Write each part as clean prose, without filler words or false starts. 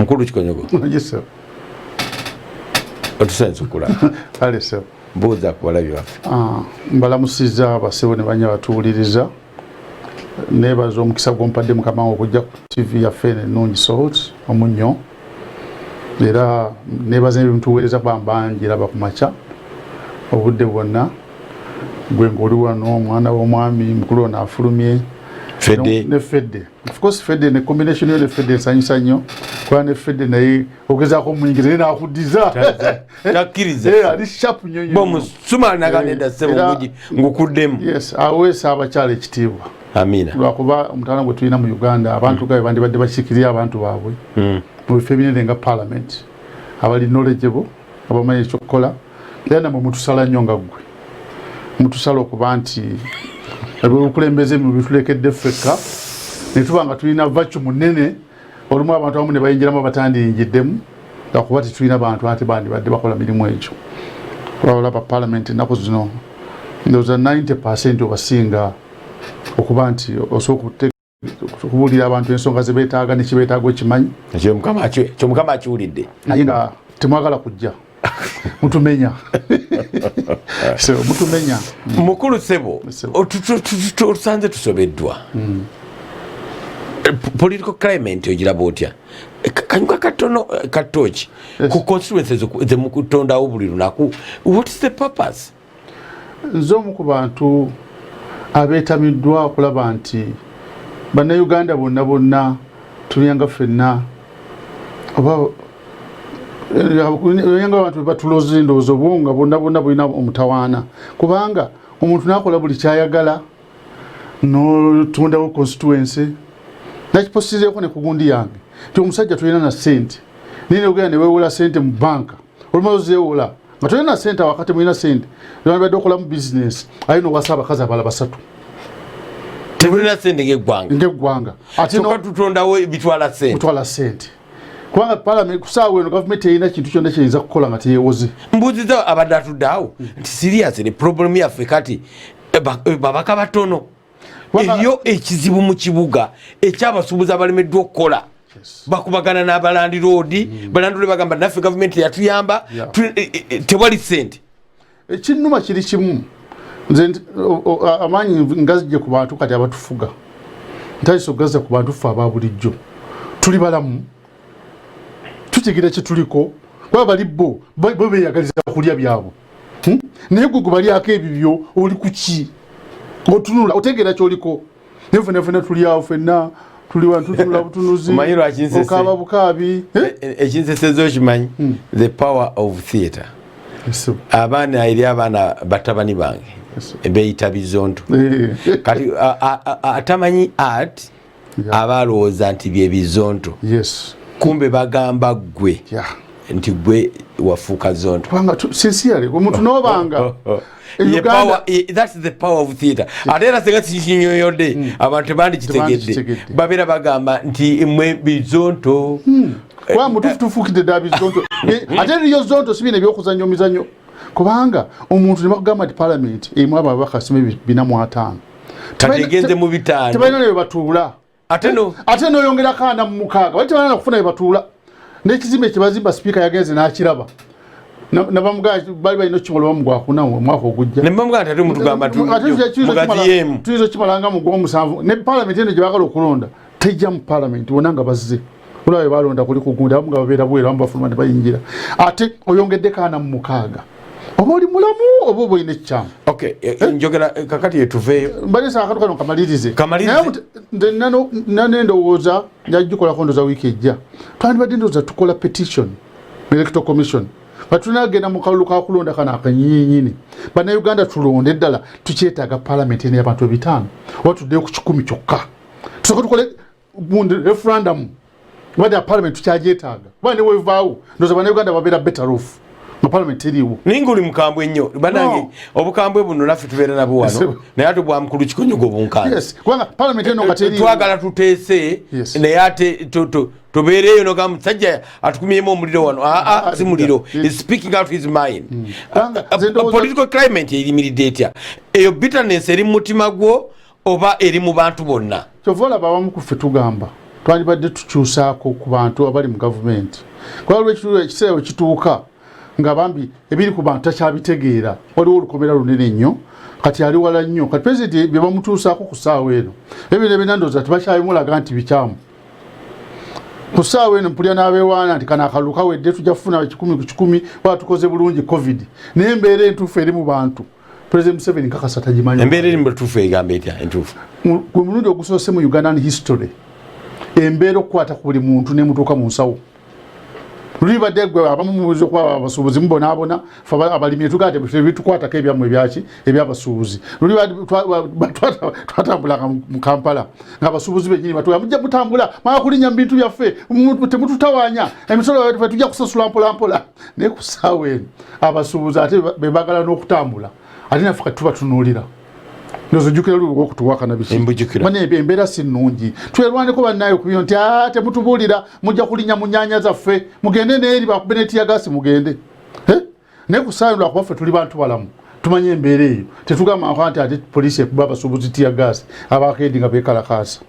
mukulu Kikonyogo. Yes sir. Otusenze kula. Ale sir. Boza kubalabi baffe. Mbalamusiza abasebo ne banya batuwuliriza. Nebaza omukisa gwompadde mukama okujja ku TV ya Fene Nungi Salt omunyo. Era nebaza ebintuweereza bambangira bakumacha. Obudde bwonna gwe ngoli wano omwana w'omwami mukulu na afulumye. Fede. Ne Fede. Of course Fede ne combination ne Fede sanyusa nnyo. Kwa ne Fede naye ogezaako muyingire na akudiza. Takiriza. Ali sharp nnyo. Bomu suma naganenda sebo nguji ngukuddemu. Yes, awesa abakyala ekitiibwa. Amina. Lwakuba omutana gwe tulina mu Uganda abantu gabe bandi badde bakikirira abantu baabwe. Mu bifo ebinene nga parliament. Abali knowledgeable, abamanyi ekyokukola. Era namwe mutusala nnyo nga ggwe. Mutusala okuba nti okulembeze mu bitulekedde ffekka ne tuba nga tulina vacu munene olumu abantu abamu ne bayinjiramu abatandiyingiddemu lwakuba tetulina bantu ate bandi badde bakola mirimu egyo. Olaba parliament ennaku zino ndowooza 90% obasinga okuba nti osobola okubuulira abantu ensonga ze beetaaga ne kibeetaaga okimanyi. Ekyo Mukama akiwulidde. Naye nga temwagala kujja. Mutumenya. So mutumenya. Mukulu Sebo, otusanze tusobeddwa. Political climate ogiraba otya? Kanyuka katono katochi ku constituencies ze mukutondawo buli lunaku. What is the purpose? Nzomu ku bantu abeetamiddwa okulaba nti bannayuganda bonna tuliyanga ffenna oba yanga abantu batuloze endowooza obwonga bonna bulina omutawaana kubanga omuntu nakola buli kyayagala notondawo constituency nakipositizeeko ne kugundi yange nti omusajja tulina na sente nine ogenda ne weewola sente mu banka olumaze ozeewola nga tulina na sente wakati mulina sente badde okolamu bizinesi ayina owasa abakazi abala basatu tebulina sente ng'eggwanga ate tutondawo bitwala sente kubanga parliament kusaawa eno government erina kintu kyonna kyeyinza kukola nga teyewoze. Mbuuziza abadde atuddeawo nti seriously problem yaffe kati babaka batono eriyo ekizibu mu kibuga ekyabasuubuzi abalemeddwa okukola bakubagana n'abalandi roodi balandi bagamba naffe gavumenti yatuyamba tewali ssente. Ekinnuma kiri kimu nze amaanyi ngazijje ku bantu kati abatufuga ntayisa okugaza ku bantu ffe aba bulijjo tuli balamu tutegeera kye tuliko kuba bali bo beeyagaliza kulya byabo naye gwe balyako ebibyo oli ku ki otunula otegeera kyoliko naye ffenna tuli awo ffenna tuli wantu tunula butunuzi okaaba bukaabi ekinseseza okimanyi the power of theatre. Abaana eri abaana batabani bange beeyita bizonto kati atamanyi art aba alowooza nti bye bizonto kumbe bagamba gwe nti gwe wafuuka zonto sincerely omuntu n'obanga that's the power of theatre. Ate era singa kinyonyodde abantu tebandikitegedde babeera bagamba nti mwe bizonto kwa mutufu tufuukidde ddala bizonto ate eriyo zonto si bino ebyokuzannya omizannyo kubanga omuntu ne bakugamba nti parliament erimu ababaka 405 tategenze mu 5 tebalina ne batuula ate noyongerako 46 bali tebalina kufuna bye batuula n'ekizimbe kyebazimba sipiika yagenze n'akiraba nabamugaa bali balina okukimala bamugwakuna omwaka ogujja tuyinza okimalanga mu gw'omusanvu ne palamenti eno gye baagala okulonda tejja mu palamenti wonna nga bazze olaba bwe balonda kuli kugunda abamu nga babeera bwera abamu bafuluma ne bayingira ate oyongeddeko 46 oba oli mulamu oba oba olina ekikyamu. Njogera kakati yetuveeyo mbalisa akantu kano kamalirize nane ndowooza njagikola ndowooza wiiki ejja twandibadde ndowooza tukola petition mu electoral commission batunagenda mu kalulu kakulonda kana akanyinyini bannayuganda tulonde eddala tukyetaaga palamenti eno y'abantu 5 oba tuddeyo ku 10 kyokka tusooke tukole referendum wadde ya palamenti tukyagyetaaga kuba ne wevaawo ndowooza bannayuganda babeera better off nga palamenti eriwo. Naye ng'oli mukambwe nnyo banange obukambwe buno naffe tubeera nabwo wano naye ate bwa mukulu Kikonyogo bunkanze kubanga palamenti eno nga teriwo twagala tuteese naye ate tubeereeyo noga musajja atukumyemu omuliro wano si muliro is speaking out his mind. Political climate erimiridde etya eyo bitterness eri mu mutima gwo oba eri mu bantu bonna kyova olaba abamu ku ffe tugamba twalibadde tukyusaako ku bantu abali mu gavumenti kwa lwekitulo ekiseera kituuka nga bambi ebiri ku bantu takyabitegeera waliwo olukomera lunene nnyo kati ali wala nnyo kati pulezidenti bye bamutuusaako ku ssaawa eno ebyo ebinandooza tebakyabimulaga nti bikyamu ku ssaawa eno mpulira n'abeewaana nti kana akalulu kawedde tujja kufuna 100 ku 100 waba tukoze bulungi covid naye embeera entuufu eri mu bantu President Museveni nkakasa tagimanyi embeera eri mu batuufu egamba etya entuufu ku mulundi ogusoose mu Ugandan history embeera okukwata ku buli muntu nemutuuka mu nsawo lulibadde gwe abamu mubuuzi okuba abasuubuzi mubonaabona abalimi tugate bitukwatako ebyammwe ebyaki ebyabasuubuzi lulibadde twatambulanga mu Kampala ng'abasuubuzi bennyini batula mujja mutambula mwaka kulinnya mu bintu byaffe temututawaanya emisolo yaffe tujja kusasula mpolampola naye ku ssaawa eno abasuubuzi ate bebagala n'okutambula ate naffe kati tuba tunuulira nozojjukira lulwo okutuwakana bikimane embeera si nnungi twerwaneko bannayo kubyo nti temutubuulira mujja kulinnya mu nnyanya zaffe mugende neeri bakube netiyagasi mugende naye ku ssaawa lwakuba ffe tuli bantu balamu tumanye embeera eyo tetugamba nti ate poliisi ekuba abasuubuzi tiyagasi abakeedi nga beekalakaasa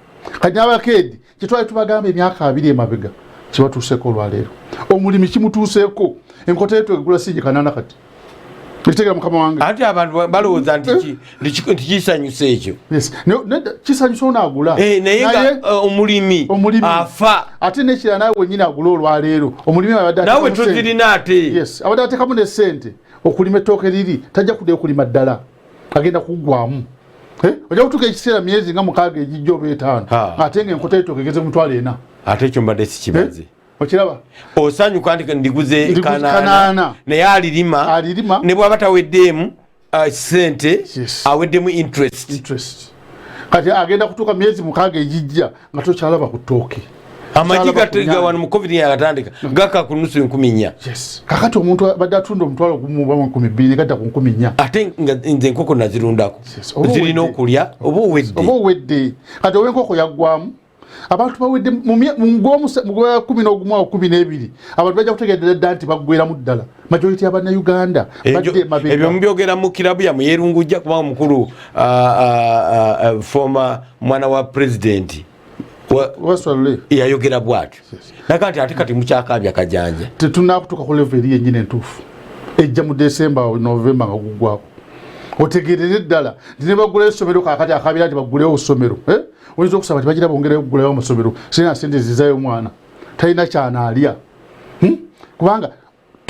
kati n'abakeedi kyetwali tubagamba emyaka 2 emabega kibatuuseeko olwaleero omulimi kimutuuseeko enkota yetu egula singi kanaana kati Nitegera mukama wange. Ati abantu balowooza nti kisanyuse ekyo. Yes. Kisanyuse onagula. Naye omulimi afa. Ate nekira nawe wenyina agula olwaleero. Omulimi abadde nawe tuzirina ate. Yes. Abadde atekamu ne sente okulima ettooke liri tajja kudde okulima ddala. Agenda kuggwamu. Ojja kutuuka ekiseera myezi nga 6 ejijja oba 5. Ate ng'enkota y'ettooke egeze mu 40. Ate ekyo mbadde sikibaze. Okiraba osanyuka nti ndiguze kanaana naye alirima ne bw'aba taweddeemu sente aweddemu interest kati agenda kutuuka myezi 6 ejijja nga tokyalaba ku ttooke amagi wano mu covid yagatandika gaka ku nusu 4,000 kakati omuntu badde atunda omutwalo gumu oba 2,000 gadda ku 4,000 ate nze enkoko nazirundako zirina okulya oba owedde kati oba enkoko yaggwamu abantu bawedde mu 11 abantu bajja kutegeerera ddala nti baggweramu ddala majority y'abanna Uganda badde mabega ebyo mubyogera mu kilabu ya Yerungujja kuba omukulu former mwana wa president waswale yayogera bwatyo nakati ate kati mukyakabya kajanja tetunakutuka ku level yennyini entuufu ejja mu December November nga guggwako otegeerere ddala ne bagula essomero kakati akabira nti bagulewo essomero oyinza okusaba tibagira bongereyo okugulayo amasomero sirina sente zizayo omwana talina kyanaalya kubanga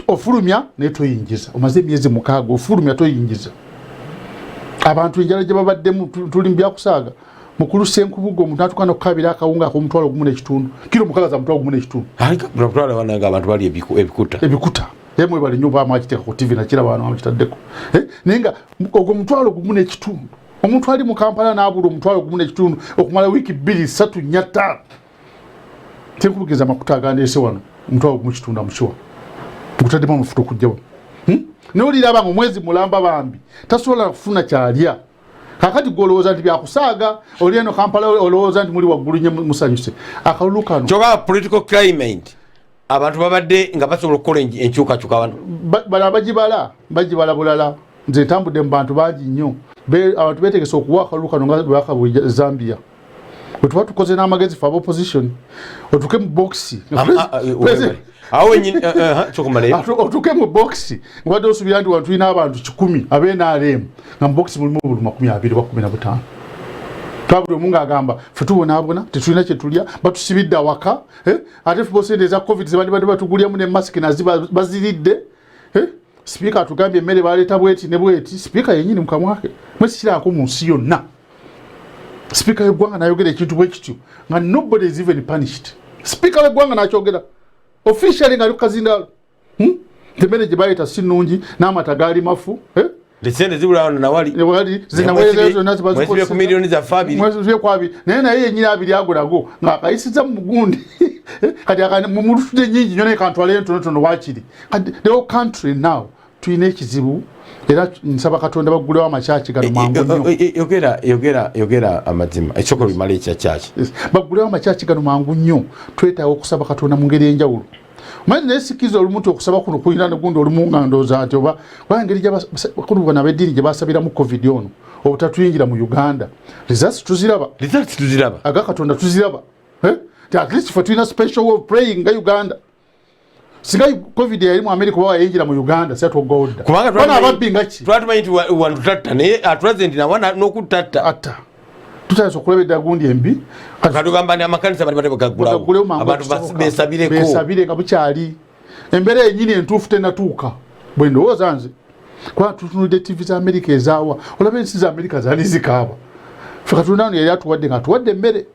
ofulumya naye toyingiza omaze emyezi 6 ofulumya toyingiza abantu enjala gye babaddemu tuli mu byakusaaga mukulu Senkubugo omuntu atukana okukabira akawunga ak'omutwalo gumu n'ekitundu kilo 6 za mutwalo gumu n'ekitundu mutwalo wananga abantu bali ebikuta yemwe bali nyumba amachiteka ku TV na kila bantu amachitaddeko nenga ogwo mutwalo gumu n'ekitundu omuntu ali mu Kampala n'abula omutwalo gumu n'ekitundu okumala wiiki 2 3 4 5 tekubugeza makuta agandese wano omutwalo gumu n'ekitundu amushiwa mukutaddemu amafuta okujjawo n'oliraba nga omwezi mulamba bambi tasobola kufuna kyalya kakati golowooza nti byakusaaga oli eno Kampala olowooza nti muli waggulu nnyo musanyuse akalulu kano kyoba political climate abantu babadde nga basobola okukola enkyukakyuka wano bala bagibala bulala nze ntambudde mu bantu bangi nnyo abantu beetegese okuwa akalulu kano nga bwakabwe Zambia bwe tuba tukoze n'amagezi fa opposition otuke mu boxi otuke mu boxi ngwadde osubira nti tulina abantu 10 ab'NRM nga mu boxi mulimu buli 20 oba 15 twabuli omu ng'agamba ffe tubonaabona tetulina kye tulya batusibidde awaka ate ffe bosente eza covid zebadde batugulyamu ne masiki nazi baziridde sipiika atugambye emmere baleeta bweti ne bweti sipiika yennyini mukamwake mwesikiraako mu nsi yonna sipiika w'eggwanga n'ayogera ekintu bwe kityo nga nobody is even punished sipiika w'eggwanga n'akyogera officially nga ali ku kazindaalo emmere gye baleeta si nnungi n'amata gaali mafu Lisende zibula wana nawali zinaweze zonna mwesibe ku milioni za fabili mwesibe kwa abiri naye yennyini abiri ago nago ng'akayisiza mu mugundi kati mumulutudde nnyingi nnyo naye kantwale entonotono waakiri kati the whole country now tulina ekizibu era nsaba Katonda baggulewo amakyaki gano mangu nnyo yogera amazima ekisoko bimala ekya kyaki baggulewo amakyaki gano mangu nnyo twetaaga okusaba Katonda mu ngeri enjawulo manje nesikiza olumuntu okusaba kuno kulina negundi olumu nga ndowooza nti oba engeri bakulu bano ab'eddiini gye basabira mu covid ono obutatuyingira mu Uganda results tuziraba aga Katonda tuziraba at least for twina special way of praying ga Uganda singa covid yali mu America wa yinjira mu Uganda settle gold kubanga bana ababinga ki twatumanyi wantu tatta naye at present na wana n'okutatta atta tutaso kulebedda gundi embi katugamba ni amakanisa bali bakagula abantu besabire nga bukyali embere enyini entuufu tenatuuka bwe ndowooza nze kwa tutunudde TV za America ezaawa olaba ensi za America zali zikaaba fika tunano yali atuwadde nga tuwadde emmere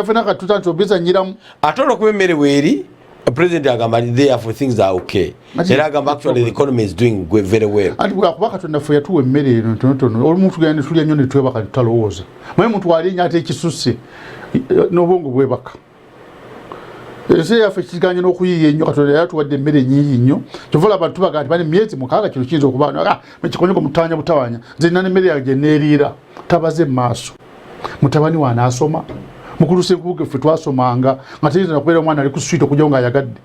fena katutanto biza nyiramu atolo kuba emmere weeri president agamba therefore things are okay era agamba actually the economy is doing very well ati bwakuba katonda ffe yatuwa emmere eno tonotono olumuntu genda tulya nnyo ne twebaka tutalowooza maye muntu walinnya ate ekisusse n'obwongo bwebaka ese yaffe kiganye n'okuyiiya ennyo katonda yatuwadde emmere nyingi nnyo kyova olaba tubaga nti bali myezi mukaaga kino kiyinza okuba mukikonyeko mutawanya butawanya nze nina n'emmere yange neeriira tabaze mu maaso mutabani wanaasoma mukulu Senkubuge ffe twasomanga nga teyinza nakubeera omwana ali ku street okujja nga ayagadde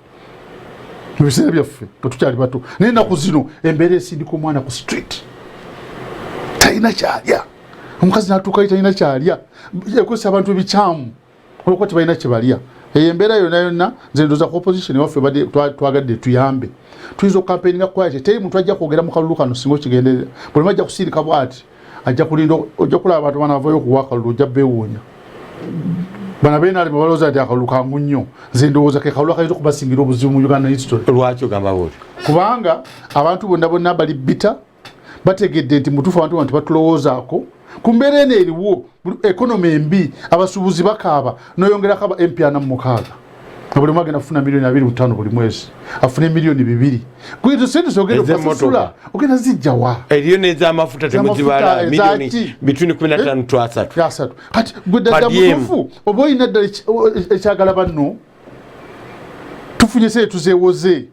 mu biseera byaffe nga tukyali bato naye ennaku zino embeera esindika omwana ku street talina kyalya omukazi n'atuukayo talina kyalya ekozesa abantu ebikyamu olwokuba tebalina kyebalya eyo embeera yonna yonna nze ndooza ku opposition waffe badde twagadde tuyambe tuyinza okukampeininga quiet teri muntu ajja kwogera mu kalulu kano singa okigenderera buli majja kusirika bwati ajja kulinda ojja kulaba abantu bana bavayo okuwa akalulu ojja beewuunya bana beena ali balooza nti akalulu kangu nnyo nze ndowooza ke kalulu akayinza okubasingira obuzibu mu Uganda history lwaki ogamba bwoti kubanga abantu bonna bali bita bategedde nti mutuufu abantu bano tebatulowoozaako ku mbeera eno eriwo ekonomi embi abasuubuzi bakaaba n'oyongerako aba MP 46 buli mwagenda kufuna $2.5 buli mwezi afune $2 kwito sente zogenda kusasula ogenda zijjawa eriyo n'ez'amafuta temuzibala milioni between 15 to 30 kati gwedda mutuufu oba oyina ddala ekyagala banno tufunye sente tuzeewoze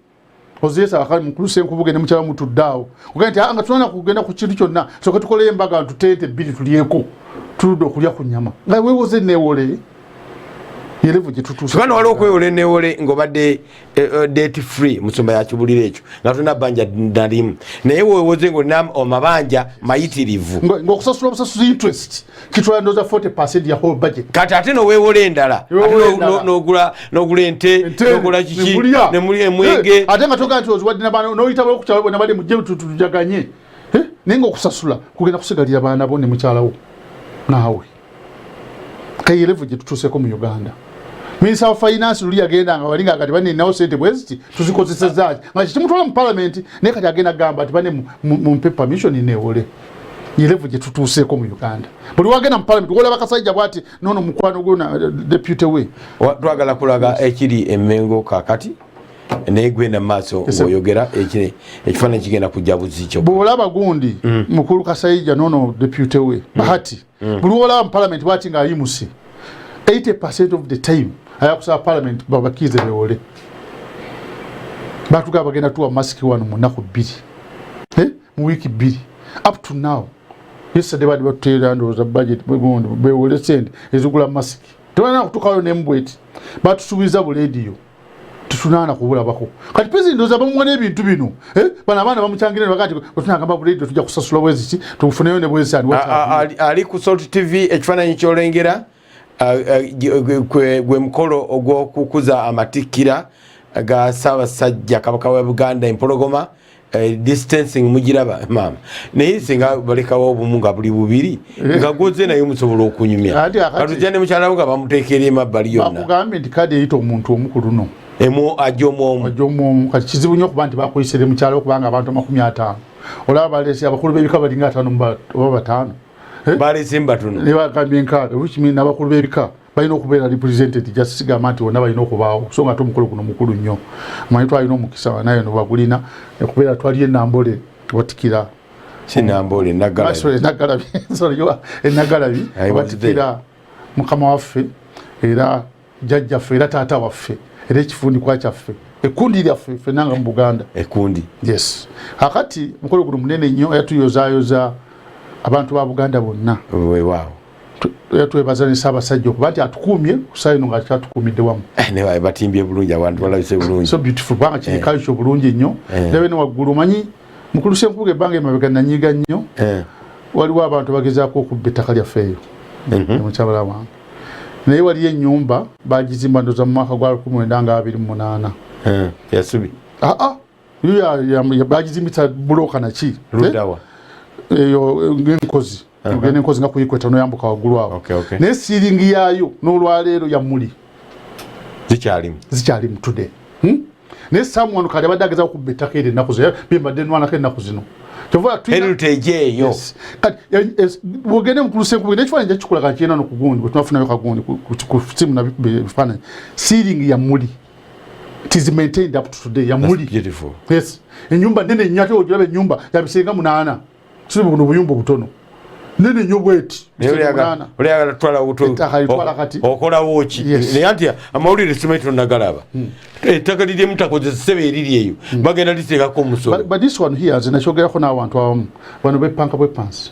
ozeesa akali mukulu Senkubuge ne mukyala mutuddaawo ogenda nti nga tulana kugenda ku kintu kyonna soka tukoleyo embaga tutente bbiri tulyeko tuludde okulya ku nnyama nga weewoze neewole yelevu gyetutuuse kubanga waliwo okwewola neewole ng'obadde date free mu nsonga ya kibulira ekyo nga tulina bbanja nalimu naye weewoze ng'olina amabanja mayitirivu ng'okusasula obusasuzi interest kitwala ndooza 40% ya whole budget kati ate noweewola endala n'ogula ente n'okola kiki nemuli emwenge ate nga togaa nti oziwadde nabaana n'oyita balikukyala bonna bali mujje tutujaganye naye ng'okusasula kugenda kusigalira baana bo ne mukyalawo naawe kayelevu gyetutuuseko mu Uganda Minister of Finance luli agenda nga balinga kati bane nawo sente bweziti tuzikozesezaaji nga kimutwala mu parliament naye kati agenda gamba ati bane mu mpe permission neewole yelevu gyetutuuseeko mu Uganda buli wagenda mu parliament olaba kasajja bwati nono mukwano gona deputy we twagala kulaga ekiri emmengo kakati naye gwenda maaso ng'oyogera ekifaananyi kigenda kujja buzikyo bw'olaba gundi mukulu Kasayija nono deputy we bahati buli olaba mu parliament bwati ng'ayimuse 80% of the time ayakusaba parliament babakize beewole batugaba bagenda tuwa masiki wano mu nnaku 2 mu wiiki 2 up to now yesterday badi batuteera ndowooza budget beewole sente ezigula masiki tebalina kutuukayo n'embweti batusuubiza bulediyo tutunaana kubulabako kati president ndowooza bamuwa ebintu bino bano abaana bamukyangire ne bagati wetunagamba bulediyo tujja kusasula bweziki tufuneyo ne bwezisani ali ku Salt TV ekifaananyi kyolengera gwe mukolo ogw'okukuza amatikkira ga Ssaabasajja Kabaka wa Buganda empologoma distancing mugiraba mama naye singa balekawo obumu nga buli bubiri nga gwoze naye musobola okunyumya katujja ne mukyalawo nga bamuteekera emabbali yonna bakugambye nti kadi eyita omuntu omukulu no ajomwomu kati kizibu nnyo okuba nti bakuyisire mukyalo okubanga abantu 50 olaba balesi abakulu b'ebika balinga 5 oba 5 balese mbatono ne bagambye nkaaga which mean n'abakulu b'ebika balina okubeera represented just sigamba nti wonna balina okubaawo so nga ate omukolo guno mukulu nnyo amanyi twalina omukisa naye no bagulina okubeera twali enambole watikira sinambole enagalabi watikira mukama waffe era jjajjaffe era taata waffe era ekifundikwa kyaffe ekundi lyaffe fenanga mu Buganda ekundi yes akati mukolo guno munene nnyo yatuyozaayoza abantu ba Buganda bonna weewaawo yatwebaza ne Ssaabasajja okuba nti atukuumye kusayino nga kyatukuumidde wamu ne batimbye bulungi abantu balabise bulungi so beautiful banga kirikayo kyo bulungi nnyo nabe ne waggulu manyi mukulu Senkubuge ebbanga emabega nanyiga nnyo waliwo abantu bagezaako okubba ettaka lyaffe eyo mukyabala wange naye wali ennyumba bagizimba ndoza mu mwaka gwa 1928 yasubi yo bagizimbisa buloka naki rudawa eyo ngenkozi ugene nkozi nga kuyikweta no yambuka wagulu awo ne ceiling yayo n'olwaleero ya muli zikyalimu today ne someone kale badageza okubetaka ere nakuzo bimba denwana ke nakuzino chovula heritage eyo kati wogene mkuluse kubine chifana nja chikula kanchina no kugundi bwe tunafuna yo kagundi ku simu na bifana ceiling ya muli. It is maintained up to today. That's beautiful. Yes. Enyumba nene nyate ojirabe nyumba ya bisenga munana. Sibu kuno buyumba butono. Nene nyumba eti. Uli agala twala uto. Okola wochi. Ne antia amawulire simetro nagalaba. Takalide mutakoze sebe eriri eyo. Bagenda liteka ko musoro. But this one here zinachogera ko na abantu bano bepanka bwepansi.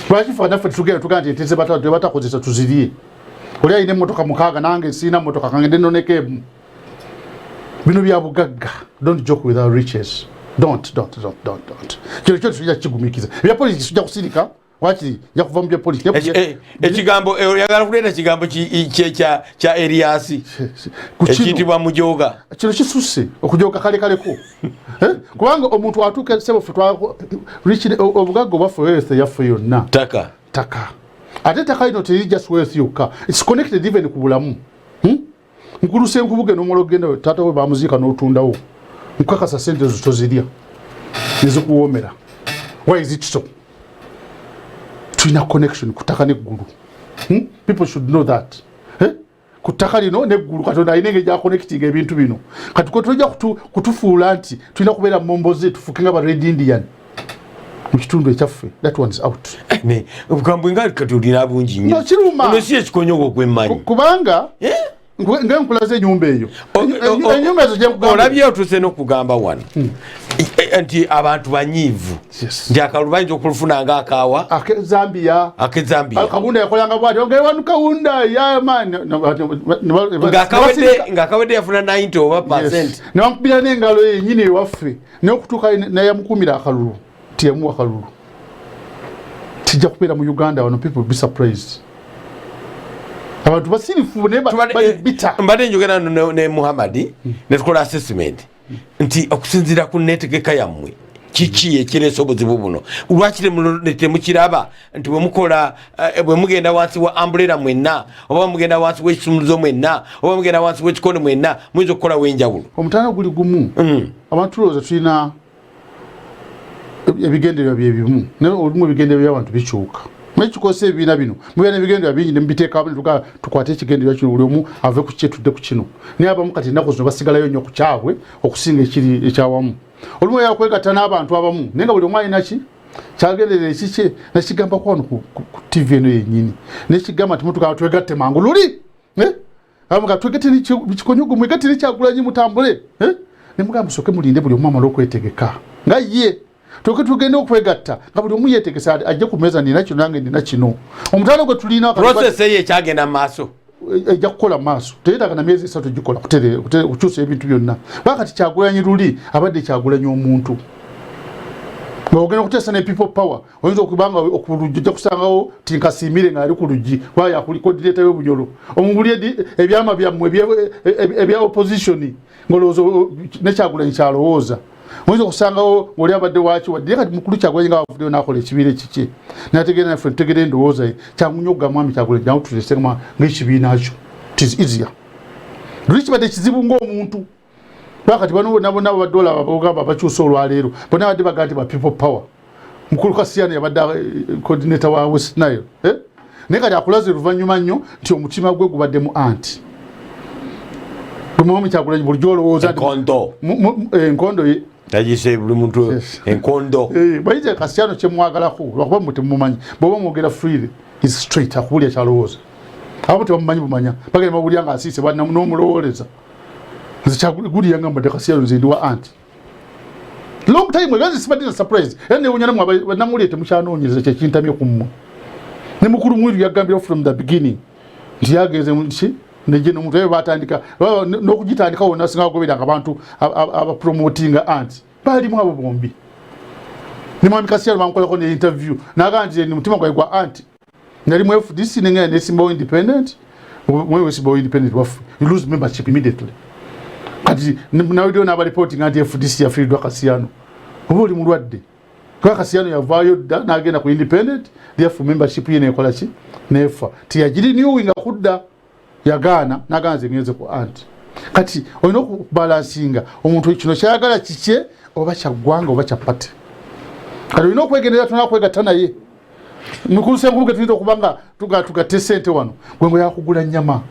Bwachifana fe tugenda tugandi tese batakozesa tuzirie. Oli ayine motoka mukaga nange sina motoka kangende noneke bino bya bugagga. Don't joke with our riches. Don't. Kyo tujja kigumikiza. Bya police tujja kusirika wakiri ya kuva mu bya police. Ekigambo yagala kuleta kigambo kya Elias. Ekitibwa mujoga. Kino kisuse okujoga kale ko. Kubanga omuntu atuke sebo futwa rich obugagga bafu wese yafu yonna. Taka. Ate taka ino teri just worth yoka. It's connected even ku bulamu. Nkuluse nkubuge n'omologenda tata we bamuzika n'otundawo. Nkakasa sente zitoziria. Nizokuwomera. Why is it so? Twina connection kutaka neggulu. People should know that. Kutaka lino neggulu katonda ayinenge ja connecting ebintu bino. Kati ko tujja kutufuula nti twina kubeera momboze tufukinga ba Red Indian. Mukitundu ekyaffe that one is out. Ne ubugambo ngali katulina abungi nnyo. No kiruma. Ono ekikonyogo kwemmanyi. Kubanga nkulaze nyumba eyo. Enyumba ezo je kugamba. Olabye otuse n'okugamba wano. Anti abantu banyivu. Ndi akalubanyi okulufuna nga akawa. Zambia. Akabunda yakolanga bwati. Onge wanu kawunda ya man. Ngakawede yafuna 90%. Nankubira n'engalo yennyini ewaffe. N'okutuuka naye yamukuumira akalulu. Tiemu akalulu. Tijja kubeera mu Uganda wano people be surprised. Abantu basirifu ne bita. Mbadde njogera ne Muhammad ne tukola assessment. Nti okusinzira ku netegeka yammwe kiki ekireso obuzibu buno lwakire temukiraba nti bwe mugenda wansi wa umbrella mwenna oba mugenda wansi w'ekisumuluzo mwenna oba mugenda wansi w'ekikono mwenna muyinza okukola w'enjawulo omutanda guli gumu abantu tulowooza tulina ebigendererwa bye bimu naye olumu ebigendererwa by'abantu bikyuka mwekikosa ebibiina bino mubeera n'ebigendererwa bingi ne mubiteeka awo tukwate ekigendererwa kino buli omu ave ku kye tudde ku kino naye abamu kati ennaku zino basigalayo nnyo ku kyabwe okusinga ekiri ekyawamu olumu yakwegatta n'abantu abamu naye nga buli omu alina ki kyagenderera ekikye nekigamba kwano ku TV eno yennyini nekigamba nti mutuka twegatte mangu luli abamuga twegatte bikikonyogo mwegatte nekyagulanyi mutambule ne mugamba musooke mulinde buli omu amala okwetegeka nga ye tugenda okwegatta nga buli omu yeetegesa ajja ku mmeeza nina kino nange nina kino omutalo gwe tulina process eyo ekyagenda mu maaso ejja kukola maaso teyeetaaga na myezi 3 gikola kukyusa ebintu byonna wakati kyagulanyi luli abadde kyagulanyi omuntu ogenda okuteesa ne people power oyinza okubanga okulujji ojja kusangawo tinkasiimire ng'ali ku lujji waya kuliko direeta y'obunyolo omubuli ebyama byammwe ebya opposition ng'olowooza nekyagulanyi kyalowooza oyinza okusangawo ng'oli abadde waki wadde kati mukulu kyagulanyi nga wavuddeyo n'akola ekibiira ekiki nategeera naffe tutegeera endowooza ye kyamunyoga mwami kyagulanyi jangu tulesengama ng'ekibiina kyo it is easier luli kibadde kizibu ng'omuntu bakati bano bonna babadde olaba bagamba bakyusa olwaleero bonna badde bagaa nti ba people power mukulu Kasiyani yabadde coordinator wa West Nile naye kati akulaze luvannyuma nnyo nti omutima gwe gubadde mu anti gumwami kyagulanyi bulijjo olowooza enkondo ye tagise buli muntu enkondo bayite Kasiyani kyemwagalako lwakuba mwe temumanyi bw'oba mwogera freely is straight akubulya kyalowooza abo tebamumanyi bumanya bagenda babulya nga asiise n'omulowooleza guli yangamba de Kasiyani nze ndi wa anti long time ago sibadde surprise ene unyana namuli temukyanoonyereza kyekintamye ku mmwe ne mukulu mwiru yagambira from the beginning nti yageze nti neje n'omuntu eyo batandika n'okugitandika wonna singa bagoberanga abantu abapromotinga anti baalimu abo bombi ne mwami Kasiyani bamukolako ne interview n'agamba nti mutima gwawe gwa anti nali mu FDC nenga nesimbawo independent mwe simbawo independent wafu you lose membership immediately kati na video na reporting anti FDC ya Fridwa Kasiyano obuli mulwadde kwa Kasiyano yavayo na agenda ku independent therefore membership yene ekola ki nefa tiyajiri niwinga kudda yagana naganze ngeze ku anti kati olina okubalansinga omuntu kino kyayagala kikye oba kyagwanga oba kyapate kati olina okwegendera tunakwegatta naye mukuluse nkuluke tulina okubanga tugate sente wano gwengo yakugula nnyama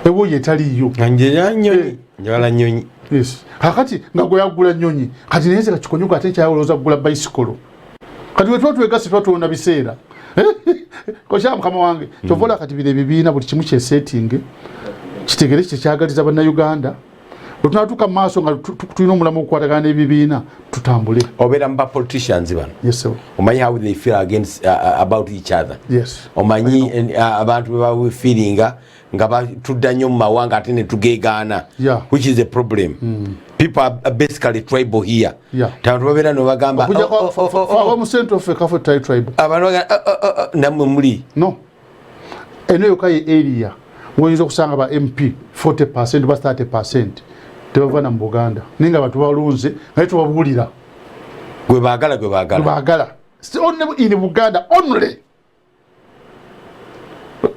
ewo yetaliyo nje yanyonyi njala nyonyi yes hakati nga gwe yagula nnyonyi kati neze kakikonyuka ate kyayoloza kugula bicycle kati we twegasi twatona biseera ko sham kama wange tovola kati bile bibiina buli kimu kye setting kitegere kye kyagaliza bana Uganda tunatuka maaso nga tulina omulamu okukwatagana ebibiina tutambule obera mba politicians bano yes sir omanyi how they feel against about each other yes omanyi abantu baba feelinga nga batudda nnyo mu mawanga ate ne tugeegaana which is a problem people are basically tribal here tantu babera no bagamba aba mu center of Kafo tribe abantu namwe muli no eno kai area woyinza kusanga ba MP 40% ba 30% tebavana mu Buganda ninga abantu balunze naye tubabulira gwe bagala only in Buganda only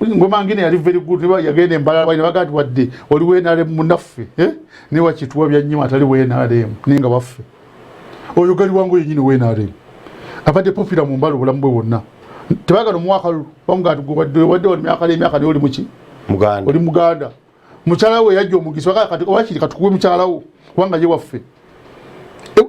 ngoma ngine yali very good yagende embala bali bagati wadde oli wenale munaffe ni wakituwa bya nyima atali wenale ninga baffe oyo gali wangu yenyini wenale abade popular mu mbalo bulambwe wonna tebaga no mwaka wanga wadde oli myaka oli muki Muganda oli Muganda mukyala we yajjo omugisi wakati obakiri katukuwe mukyala wo wanga ye waffe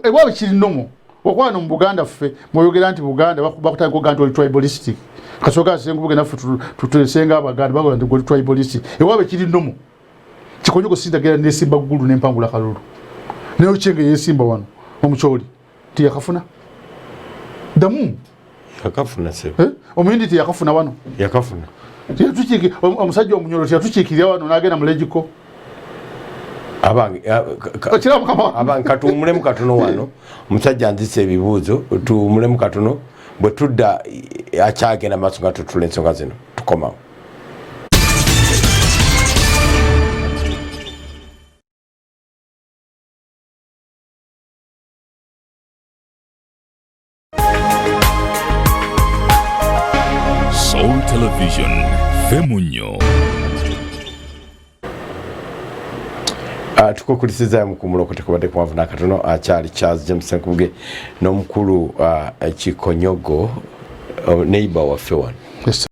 ewawe kiri nomo okwana mu Buganda ffe moyogera nti Buganda bakutanga ko ganto oli tribalistic kasoka sengu bugenda ffe tutesenga abaganda bagola ndi oli tribalistic ewawe kiri nomo kikonyuko sindagera nesimba gulu nempangula kalulu neyo chenge yesimba wano omucholi ti yakafuna damu yakafuna se omuyindi ti yakafuna wano yakafuna tuchiki omusajja omunyolo tuchikirya wano nagenda mulejiko abange katumulemu katono wano omusajja nzise ebibuuzo tumulemu katono bwe tudda akyagenda maaso nga tutula ensonga zino tukomawo Soul Television Femunyo tukokulisiza mukumulo kutekobade kwavuna katono akyali Charles James Nkuge n'omukulu Kikonyogo neighbor wa Fewan yes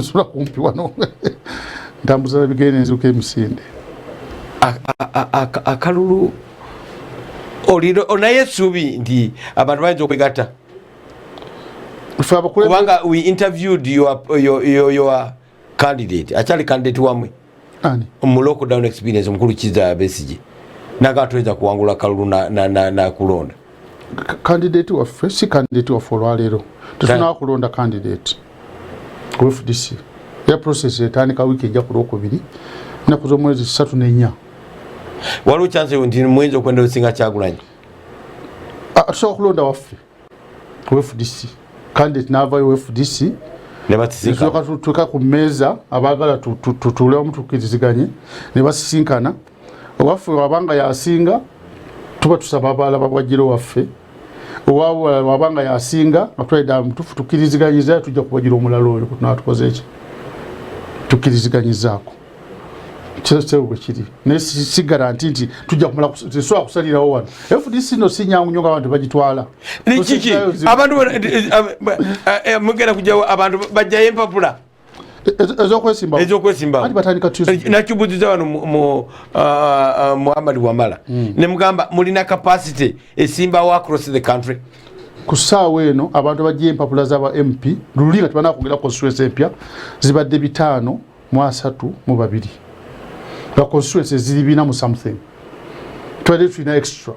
sura kumpi wano ndambuza bigenze uke misinde akalulu oliro onaye subi ndi abantu bayinza okwegata kubanga we interviewed your candidate actually candidate wamwe ani mu lockdown experience omukulu Kiza Besigye nakatweza kuwangula kalulu na kulonda candidate wa first candidate wa folwalero tufuna kulonda candidate ku FDC ya process etandika wiki ejja ku Lwokubiri na kuzo mwezi 3 4 waliwo chance ndi mwenzo kwenda osinga Kyagulanyi atusobola kulonda waffe ku FDC candidate nava FDC ne batisika tuka ku meza abagala tutule omutukiriziganye ne basisinkana waffe wabanga yasinga tuba tusaba abala babwajiro waffe wabanga yasinga atwaida mutufu tukiriziganyiza tujja kubajira omulalo oyo tunatukoze eki tukiriziganyizaako kyese kiri ne si guarantee nti tujja kumala kusalirawo wano FDC no sinyangunyoga abantu bagitwala nikiki abantu mugenda kujja abantu bajja empapula ezokwesimba ati batandika Tuesday nakibuziza wano Muhammad Wamala ne mugamba mulina capacity esimba across the country kusaawa eno abantu bajja empapula z'aba MP lulinga tibana kongera constituency empya zibadde 5 mu 3 mu 2 la constituency zilibina mu something twalina extra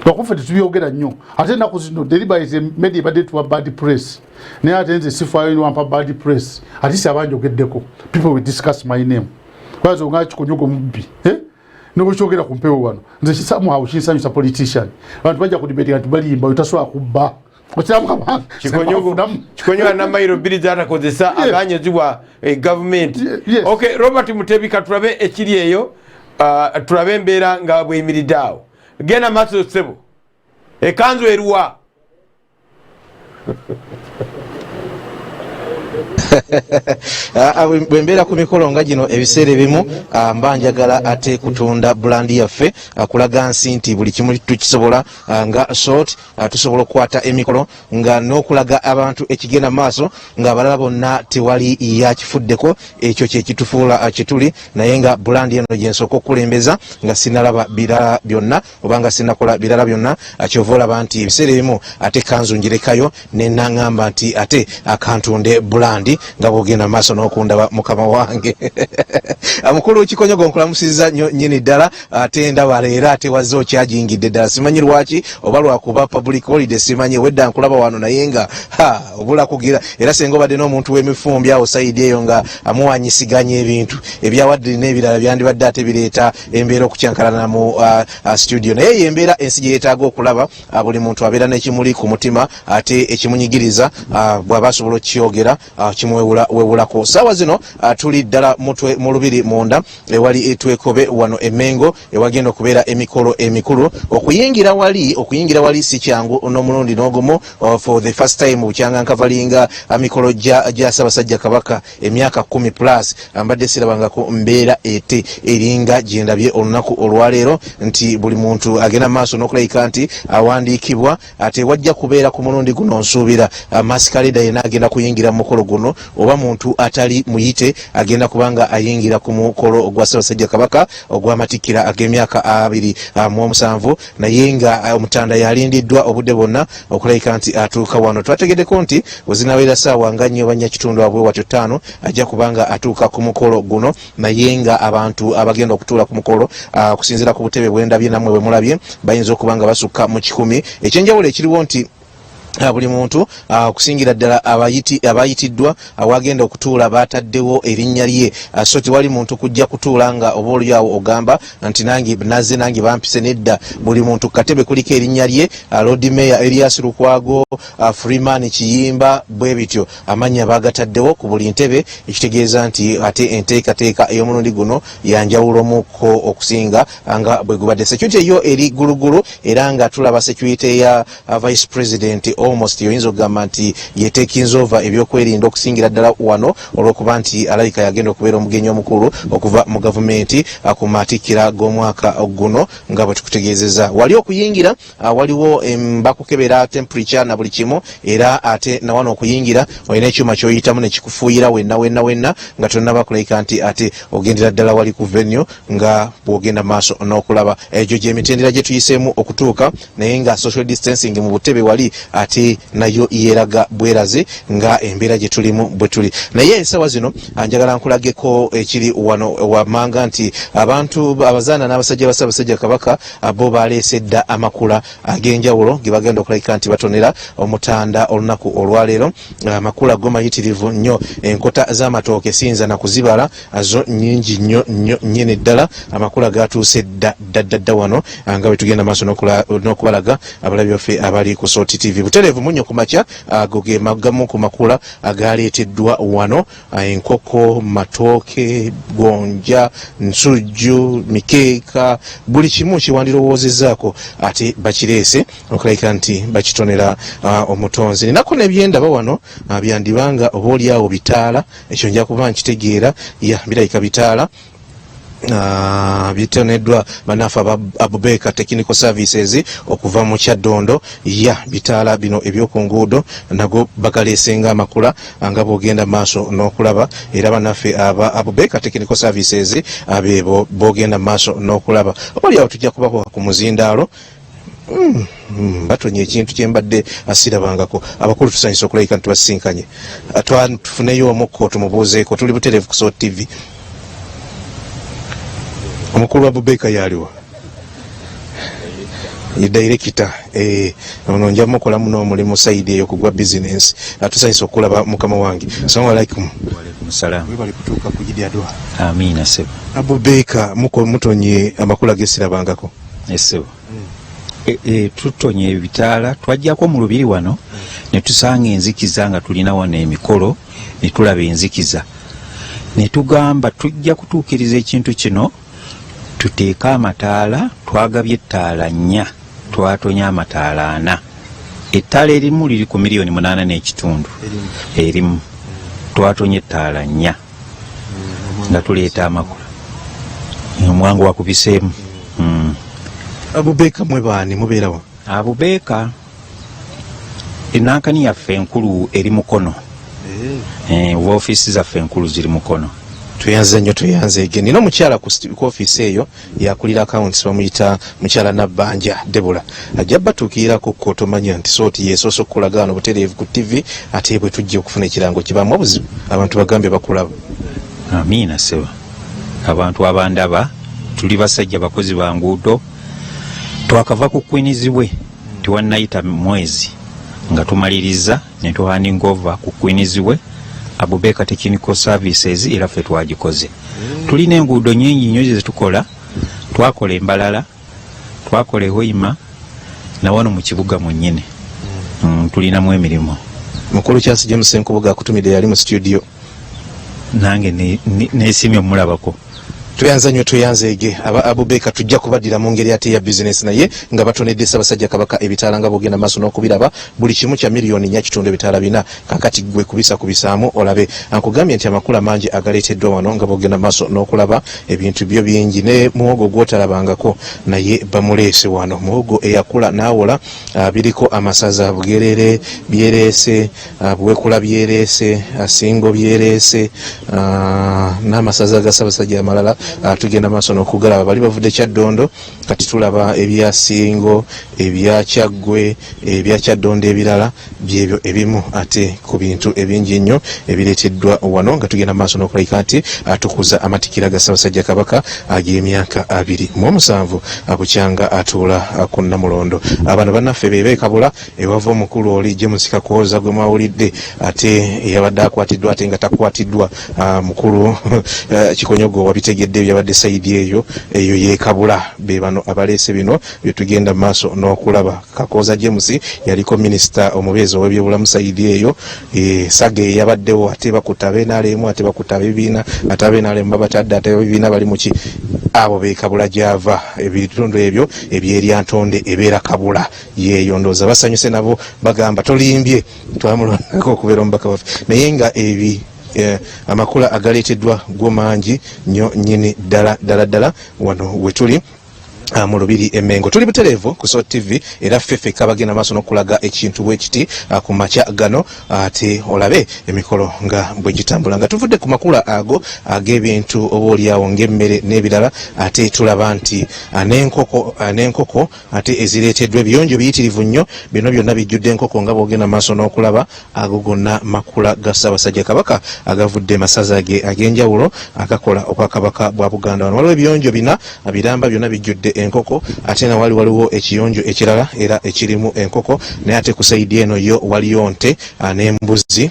bakufa tubiyogera nnyo ate naku zino deliberate media badde tuwa bad press ne atenze sifa ino ampa bad press atisi abanjogeddeko people will discuss my name kwazo ngachi kunyugo mubbi no chogera kumpewo wano nze kisamu hawo kinsanyusa politician abantu bajja ku debate ati balimba utaswa kubba Kikonyoga na mairo bili zata kozesa aganye ziwa government. Okay, Robert Mutebika turabe ekiri eyo turabe mbera nga bweyimiriddawo. Gena maso sebo. Ekanzu eruwa. Bwembeera ku mikolo nga gino ebiseera ebimu mba njagala ate kutunda brandi yaffe kulaga nsi nti buli kimu tukisobola nga short tusobola okukwata emikolo nga n'okulaga abantu ekigenda maaso nga abalala bonna tewali yakifuddeko ekyo kyekitufuula kituli naye nga brandi eno gyensooka okulembeza nga sinalaba birala byonna oba nga sinakola birala byonna kyova olaba nti ebiseera ebimu ate kanzu njirekayo ne naŋŋamba nti ate akantunde brandi nga bwogenda maaso n'okundaba mukama wange mukulu w'Kikonyogo nkulamusiza nnyini ddala ate ndaba leero ate wazze okyajingidde ddala simanyi lwaki oba lwakuba public holiday simanyi wedda nkulaba wano naye nga obula kugira era senga obadde n'omuntu w'emifumbi awo sayidi eyo nga amuwanyisiganya ebintu ebyawadde n'ebirala byandibadde ate bireeta embeera okukyankalana mu studio naye yembeera ensi gye yeetaaga okulaba buli muntu abeera n'ekimuli ku mutima ate ekimunyigiriza bw'aba asobola okyogera wewulako saawa zino tuli ddala mu lubiri munda ewali etwekobe wano emengo ewagenda okubeera emikolo emikulu okuyingira wali si kyangu n'omulundi n'ogumu for the first time bukyanga nkavalinga mikolo gya Ssaabasajja Kabaka emyaka 10 plus mbadde sirabangako mbeera ete eringa gyendabye olunaku olwaleero nti buli muntu agenda maaso n'okulayika nti awandiikibwa ate wajja kubeera ku mulundi guno nsuubira maskaleda yena agenda kuyingira mu mukolo guno oba muntu atali muyite agenda kubanga ayingira ku mukolo ogwa Ssaabasajja Kabaka ogw'amatikkira ag'emyaka 27 naye nga omutanda yalindiddwa obudde bwonna okulayika nti atuuka wano twategeddeko nti wezinabeera ssaawa nga nnyo banyakitundu abwe watyo 5 ajja kubanga atuuka ku mukolo guno naye nga abantu abagenda okutuula ku mukolo okusinziira ku butebe bwendabye namwe bwe mulabye bayinza okubanga basukka mu 10 ekyenjawulo ekiriwo nti buli muntu okusingira ddala abayitiddwa awagenda okutuula bataddewo erinnya lye so tewali muntu kujja kutuula nga oba oliawo ogamba nti nazze nange bampise nedda buli muntu katebe kuliko erinnya lye Lord Mayor Elias Lukwago Freeman Kiyimba bwe bityo amanya bagataddewo ku buli ntebe ekitegeeza nti ate enteekateeka ey'omulundi guno yanjawulomuko okusinga nga bwe gubadde security eyo eri gulugulu era nga tulaba security ya Vice President almost yoyinza okugamba nti yetekinza over ebyokwerinda okusingira ddala wano olw'okuba nti alayika yagenda okubeera omugenyi omukulu okuva mu gavumenti ku matikkira g'omwaka guno nga bwe tukutegeezeza wali okuyingira waliwo bakukebera temperature na buli kimu era ate na wano okuyingira olina ekyuma kyoyitamu nekikufuuyira wenna nga tonnaba kulayika nti ate ogendera ddala wali ku venue nga bwogenda maaso n'okulaba egyo gyemitendera gye tuyiseemu okutuuka naye nga social distancing mu butebe wali ate nayo yeraga bweraze nga embeera gye tulimu bwe tuli naye ensawa zino njagala nkulageko ekiri wano wamanga nti abantu abazaana n'abasajja ba Ssaabasajja Kabaka bo baleese dda amakula ag'enjawulo ge bagenda okulayika nti batonera omutanda olunaku olwaleero amakula go mayitirivu nnyo enkota z'amatooke siyinza na kuzibala zo nnyingi nnyo nnyini ddala amakula gatuuse dda wano nga bwe tugenda maaso n'okubalaga abalabi baffe abali ku Sot TV butereevu munnyo ku makya ago ge magamu ku makula agaleeteddwa wano enkoko matooke gonja nsujju mikeeka buli kimu kiwandirowoozezaako ate bakireese okulayika nti bakitonera omutonzi ninako nebyendaba wano byandibanga oba oliawo bitaala ekyo nja kuba nkitegeera birayika bitaala bitoneddwa banafa Abubeka Technical Services okuva mu Kyaddondo bitaala bino ebyoku nguudo nago bagaleesenga amakula nga bwogenda maaso n'okulaba era banafe aba Abubeka Technical Services abebo bogenda maaso n'okulaba oliawo tujja kubako ku muzindaalo batonye ekintu kyembadde asirabangako abakulu tusanyisa okulayika nti basinkanye tufuneyo omukko tumubuuzeeko tuli butereevu ku Sot TV omukulu wa Abubeka yaliwa director ono nja mukola muno omulimu side eyo kugwa business atusanyisa okulaba mukama wange assalamu alaikum. Wa alaikum salam. Webali kutuuka ku Jidi Adwa. Amina sebo. Abubeka mutonye amakulu agesirabangako. Sebo. tutonye ebitaala twajjako mu lubiri wano ne tusanga enzikiza nga tulina wano emikolo ne tulaba enzikiza ne tugamba tujja kutuukiriza ekintu kino tuteeka amataala twagabye ettaala 4 twatonya amataala 4 ettaala erimu liri ku miliyoni 8.5 erimu twatonya ettaala 4 nga tuleeta amakula omwangu wakubiseemu. Abubeeka mwe baani mubeerawo? Abubeeka enankani yaffe enkulu eri Mukono. Ofiisi zaffe enkulu ziri Mukono. Tuyanze nnyo tuyanzeege. Nina omukyala ku ofiisi eyo yakulira accounts bamuyita mukyala Nabbanja Debula. Ajja batuukirako ko tomanya nti sooti yeesoosa okukulaga wano butereevu ku TV ate bwe tujja okufuna ekirango kibaamu obuzibu abantu bagambye bakulaba. Amiina seba. Abantu abandaba tuli basajja bakozi ba nguudo twakava ku kwinizibwe tiwannayita mwezi nga tumaliriza ne tuhanding over ku kwinizibwe Abubeeka Technical Services era ffe twagikoze. Tulina enguudo nnyingi nnyo ze tukola, twakola Embalala, twakola Hoima na wano mu kibuga mwennyini. Tulinamu emirimu. Mukulu Charles James Nkubuga akutumidde yali mu studio. Nange neesimye omulabako. Tuyanza nnyo tuyanzeege. Abubeeka tujja kubaddira mu ngeri ate ya business naye nga batonedde Ssaabasajja Kabaka ebitaala nga bogenda maaso n'okubiraba buli kimu kya miliyoni 4 ebitaala 4 kakati gwe kubisaamu olabe. Ankugambye nti amakula mangi agaleeteddwa wano nga bogenda maaso n'okulaba ebintu byo bingi ne muwogo gwotalabangako naye bamuleese wano. Muwogo eyakula n'awola biriko amasaza Bugerere byereese, Buwekula byereese, Singo byereese n'amasaza ga Ssaabasajja amalala. Tugenda maaso n'okugalaba bali bavudde Kyaddondo kati tulaba ebya Singo ebya Kyaggwe ebya Kyaddondo ebirala byebyo ebimu ate ku bintu ebingi nnyo ebireeteddwa wano nga tugenda maaso n'okulabika nti tukuza amatikira ga Ssaabasajja Kabaka ag'emyaka 27 bukyanga atuula ku Namulondo. Abano bannaffe bebeekabula ewava omukulu oli James Kakooza gwe mwawulidde ate eyabadde akwatiddwa ate nga takwatiddwa mukulu Kikonyogo wabitegedde byabadde saidi eyo yeekabula be bano abaleese bino bye tugenda maaso n'okulaba. Kakooza James yaliko minisita omubeezi ow'ebyobulamu saidi eyo Sage yabaddewo ate bakuta ab'NRM ate bakuta abibiina ate ab'NRM babatadde ate abibiina bali muki abo beekabula gyava ebitundu ebyo ebyeryantonde ebeera kabula yeeyo ndooza basanyuse nabo bagamba tolimbye twamulondako okubeera omubaka waffe naye nga ebi amakula agaleeteddwa gwo mangi nnyo nnyini ddala wano we tuli mu lubiri Emmengo. Tuli butereevu ku SOT TV era ffeffe kabagenda maaso n'okulaga ekintu bwe kiti ku makya gano ate olabe emikolo nga bwe gitambula nga tuvudde ku makula ago ag'ebintu obaolyawo ng'emmere n'ebirala ate tulaba nti n'enkoko ate ezireeteddwa ebiyonjo biyitirivu nnyo bino byonna bijjudde enkoko nga bwogenda maaso n'okulaba ago gonna makula ga Ssaabasajja Kabaka agavudde masaza ge ag'enjawulo agakola obwakabaka bwa Buganda. Wano waliwo ebiyonjo bina biramba byonna bijjudde enkoko ate na waliwo ekiyonjo ekirala era ekirimu enkoko naye ate ku saidi eno yo waliyo nte n'embuzi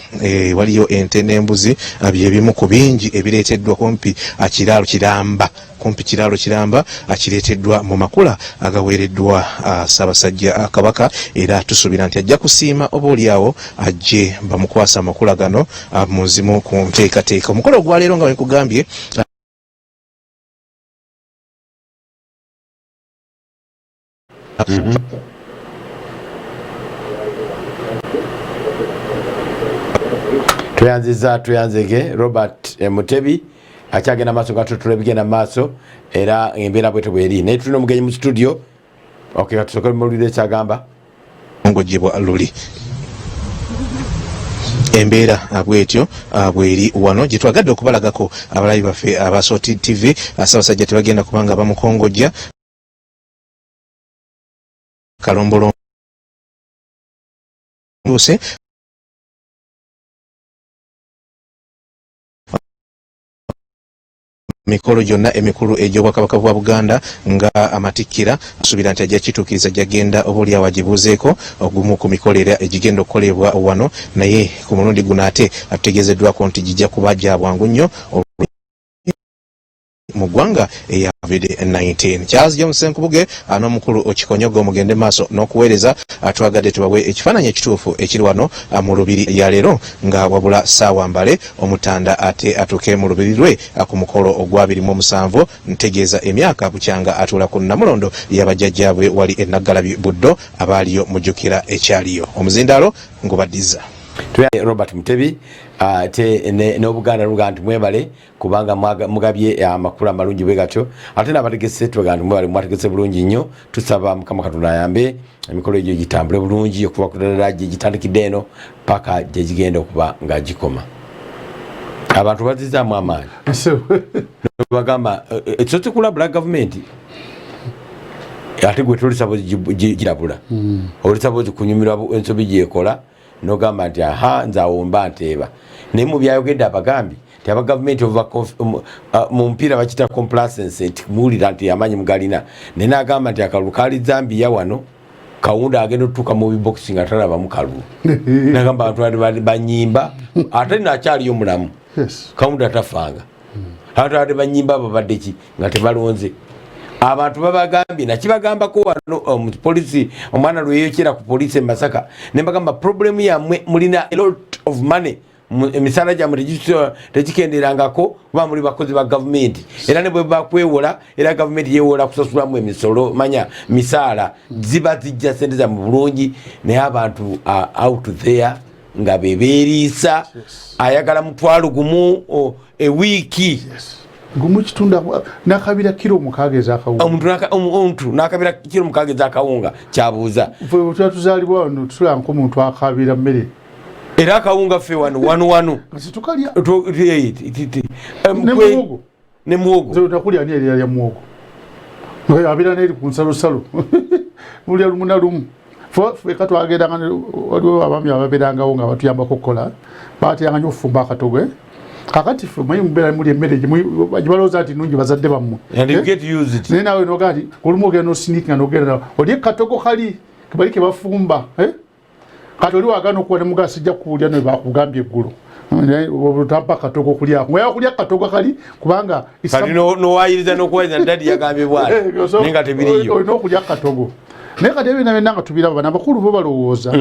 waliyo ente n'embuzi byebimu ku bingi ebireeteddwa kumpi kiraalo kiramba akireeteddwa mu makula agaweereddwa Ssaabasajja Kabaka era tusuubira nti ajja kusiima obaolyawo ajje bamukwasa amakula gano muzimu ku nteekateeka. Omukolo ogwaleero nga wenkugambye tuyanzege Robert Mutebi akyagenda maaso nga tutula bigenda maaso era embeera bwete bweri naye tulina omugenyi mu studio katusooke mululire ekyagamba ngojjebwa luli embeera bwetyo bweri wano gye twagadde okubalagako abalabi baffe aba SOT TV. Ssaabasajja tebagenda kubanga bamukongojja Kalombolo Luse mikolo gyonna emikulu egy'obwakabaka bwa Buganda nga amatikkira asuubira nti ajja kituukiriza gyagenda obaolyawo agibuuzeeko ogumu ku mikolo era egigenda okukolebwa wano naye ku mulundi guno ate atutegeezeddwako nti gijja kuba gya bwangu nnyo mu ggwanga eya COVID-19. Charles James Senkubuge n'omukulu Okikonyogo mugende maaso n'okuweereza twagadde tubawe ekifaananyi ekituufu ekiri wano mu lubiri ya leero nga wabula ssaawa mbale omutanda ate atuuke mu lubiri lwe ku mukolo ogwa 27 ntegeeza emyaka bukyanga atuula ku Namulondo y'abajjajjaabwe wali e Naggalabi Buddo abaaliyo mujjukira ekyaliyo omuzindaalo ngubaddiza Robert Mutebi te n'Obuganda luga nti mwebale kubanga mugabye amakulu amalungi bwe gatyo ate n'abategese tubaga nti mwebale mwategese bulungi nnyo tusaba Mukama Katonda ayambe emikolo egyo gitambule bulungi okuva ku ddala gye gitandikidde eno paka gye gigenda okuba nga gikoma abantu bazizaamu amaanyi bagamba ekisose kulabula gavumenti ate gwe tolisabo girabula olisabo kunyumirwa ensobi gyekola nogamba nti aha nzawomba nteeba naye mu byayogedde abagambi ti aba gavumenti mu mpiira bakita complacency nti muwulira nti amanyi mugalina naye nagamba nti akalulu kaali Zambia wano kawunda agenda otutuuka mu bibokisi nga talabamu kalulu nagamba abantu banyimba ate nakyaliyo mulamu kawunda tafanga ate banyimba babadde ki nga tebalonze abantu babagambye nakibagambako wano omupolisi omwana lweyokera ku poliisi Masaka nembagamba problemu yammwe mulina a lot of money emisala gyammwe tegikenderangako kuba muli bakozi ba gavumenti era ne bwe bakwewola era gavumenti yewola kusasulamu emisolo manya misaala ziba zijja sente zammwe bulungi naye abantu out there nga bebeeriisa ayagala mutwalo gumu ewiiki gumu kitunda nakabira kilo mukage za kawunga omuntu nakabira kilo mukage za kawunga kyabuuza fwe tuzalibwa wano tusula nko muntu akabira mmere era kawunga fe wanu situkalya ne muogo zo takulya ni ya muogo ngoya abira neri kunsalo muli alumuna lumu fwe katwagenda ngani waliwo abami ababiranga nga batuyamba kokola batiyanga nyofumba akatogwe kakati fwe mayi mbera muli emmere gibaloza ati nungi bazadde bamwe and you get used nene nawe nogati olumoge no sneak na nogera oli katoko kali kibalike bafumba kati oli wagano kuwa ne mugasi jja kulya ne bakugambye eggulu obutampa katoko kulya ngoya kulya katoko kali kubanga kali no wayiriza no kuweza ndadi yagambye bwana ninga tebiriyo no kulya katoko ne kati ebina nanga tubira bana bakulu bo balowooza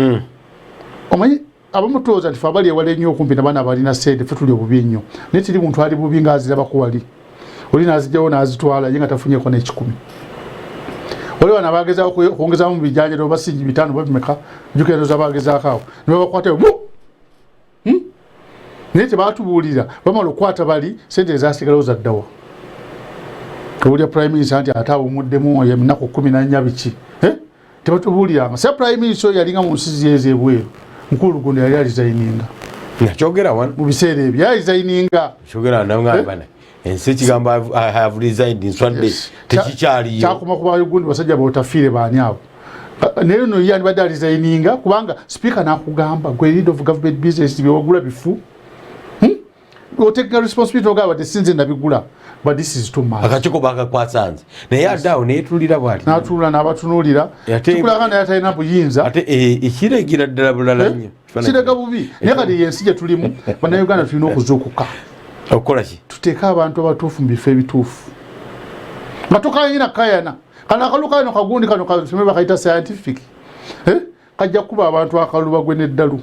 omanyi abamutoza nti fabali ewale nnyo okumpi nabana abalina sente fe tuli obubi nnyo naye tiri muntu ali bubi ng'aziraba kuwali oli n'azijjawo n'azitwala ye nga tafunyeko n'ekikumi oli wana bagezaako kwongezaamu mu bijanja no basingi 5 babimeka jukendoza bagezaako awo ne bakwata naye tebaatubuulira bamala okukwata bali sente ezasigalawo zaddawa owulya prime minister nti ate awumuddemu enaku 14 biki tebatubuuliranga se prime minister yalinga mu nsi ziyeze ebweru mukulu guno yali alizayininga nakyogera wano mu biseera ebyo alizayininga kyogera nabana ensi kigambo I have resigned in Sunday tekikyaliyo kyakoma kuba gundi basajja botafiire baani abo naye no yani badde alizayininga kubanga speaker nakugamba gwe lead of government business byogula bifu oteka responsibility ogaba tesinze nabigula but this is too much akachiko bakakwasanze naye addawo netulira bwati natula nabatunulira tukulagana yataina buyinza ate ekiregira ddala bulala nnyo kirega bubi naye kati yensi gye tulimu bannayuganda tulina okuzuukuka okukola ki tuteeka abantu abatuufu mu bifo ebituufu nga tukayina kayana kana akalu kano kagundi kano kasome bakayita scientific kajja kuba abantu akalu bagwe n'eddalu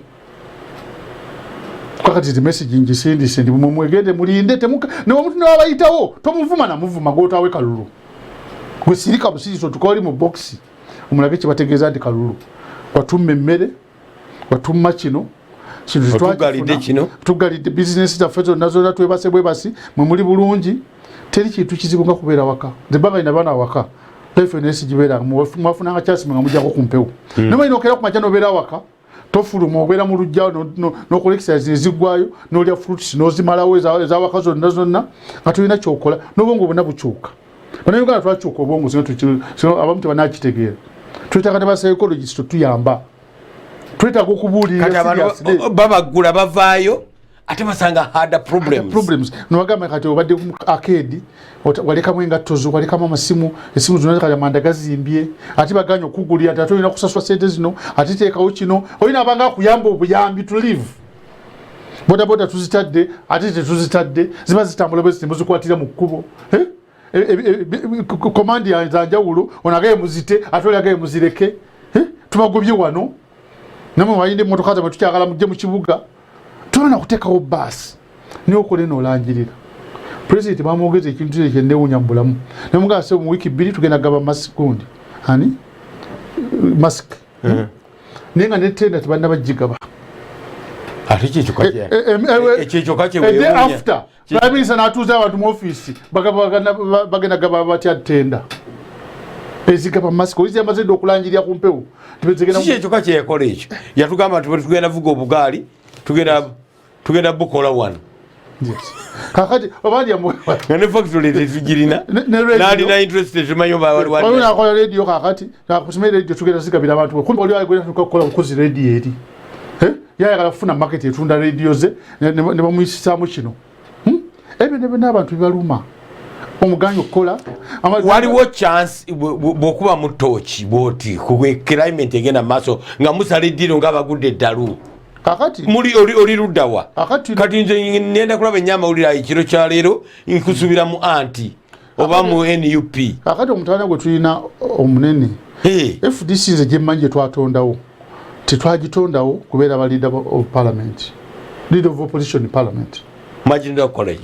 kakati the message ngisindise ndi mwegende mulinde temuka ne omuntu nabayitawo tomuvuma na muvuma gotawe kalulu gwe sirika busirizo tukoli mu box omulage kibategeeza ndi kalulu watumme mmere watumma kino kintu tugalide kino tugalide business za fezo nazo natwe basebwe basi mwe muri bulungi teri kintu kizibunga kubeera waka zebanga ina bana waka FNS jibera mwafuna nga chasi nga mujja ko kumpewo nema inokera ku majano beera waka tofuluma obera mu lujja no collectors ezigwayo no lya fruits no zimalawo za wakazo nazonna katulina kyokola nobongo bonna bukyuka banayoga twakyuka obongo sino abamu tebanakitegeera twetaka ne ba psychologist tuyamba twetaka okubuulira babagula bavaayo ate basanga harder problems nowagamba kati obadde mu arcade walekamu engatto zo walekamu amasimu esimu zonna kali amanda gazimbye ate baganya okugulira ate olina kusasula sente zino ate teekawo kino olina abanga akuyamba obuyambi to live bodaboda tuzitadde ate tetuzitadde ziba zitambula bwe zikwatira mu kkubo command ya njawulo onagaye muzite atole agaye muzireke tubagobye wano namwe bayinde motoka za tukyagala mujje mu kibuga tona kutekawo bus niyo kole no langirira president bamwogeze ekintu kye ndewunya mbulamu namuga se mu wiki 2 tugenda gaba mask kundi hani mask nenga netenda tibanda bajigaba atichicho kwaje echicho kwaje wewe after prime minister natuza abantu mu office bagenda gaba batya tenda ezigaba mask ozi amaze dokulangiria kumpewo echicho kwaje yakole echo yatugamba tugenda vuga obugali tugenda bukola one yes kakati babali amwe ngane factory tujirina nali na interest tumanyo wali nakola radio kakati nakusime radio tugenda zigabira abantu kumbe oli agwera tukola kukozi radio eri yayagala kufuna market etunda radio ze ne bamuyisisamu kino ebe n'abantu baluma omuganyo kola waliwo chance bokuba mutochi boti kugwe climate egena maso nga musale diro ngabagudde dalu kakati muri oli rudawa kati nze nenda kulaba enyama ulira ikiro kya lero nkusubira mu anti oba mu NUP kakati omutana gwe tulina omunene FDC nze gye manje twatondawo tetwagitondawo kubeera ba leader of parliament leader of opposition in parliament majinda college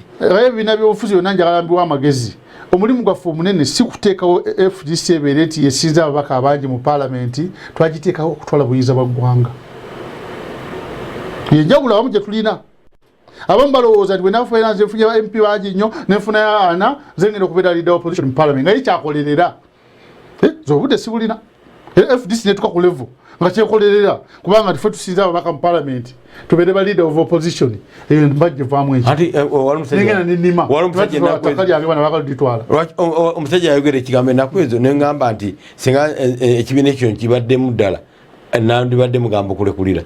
ebina byofuzi yonna njagambiwa amagezi omulimu gwaffe omunene si kuteekawo FDC ebeereti yesinza ababaka abangi mu parliament twagiteekawo okutwala buyiza bwa ggwanga yenjawulo abamu gye tulina abamu balowooza nti bwenafuera nze nfunye ba MP bangi nnyo nenfuna ya ana zengenda okubeera leader of opposition in parliament nga ye kyakolerera zobudde si bulina FDC netuka ku level nga kyekolerera kubanga tufe tusinza ababaka mu parliament tubeere ba leader of opposition mbajje vaamu ekyo ati nengena nenima omusajja yayogera ekigambo enakwezo nengamba nti singa ekibiina ekyo nkibaddemu ddala nandibadde mugambo kulekulira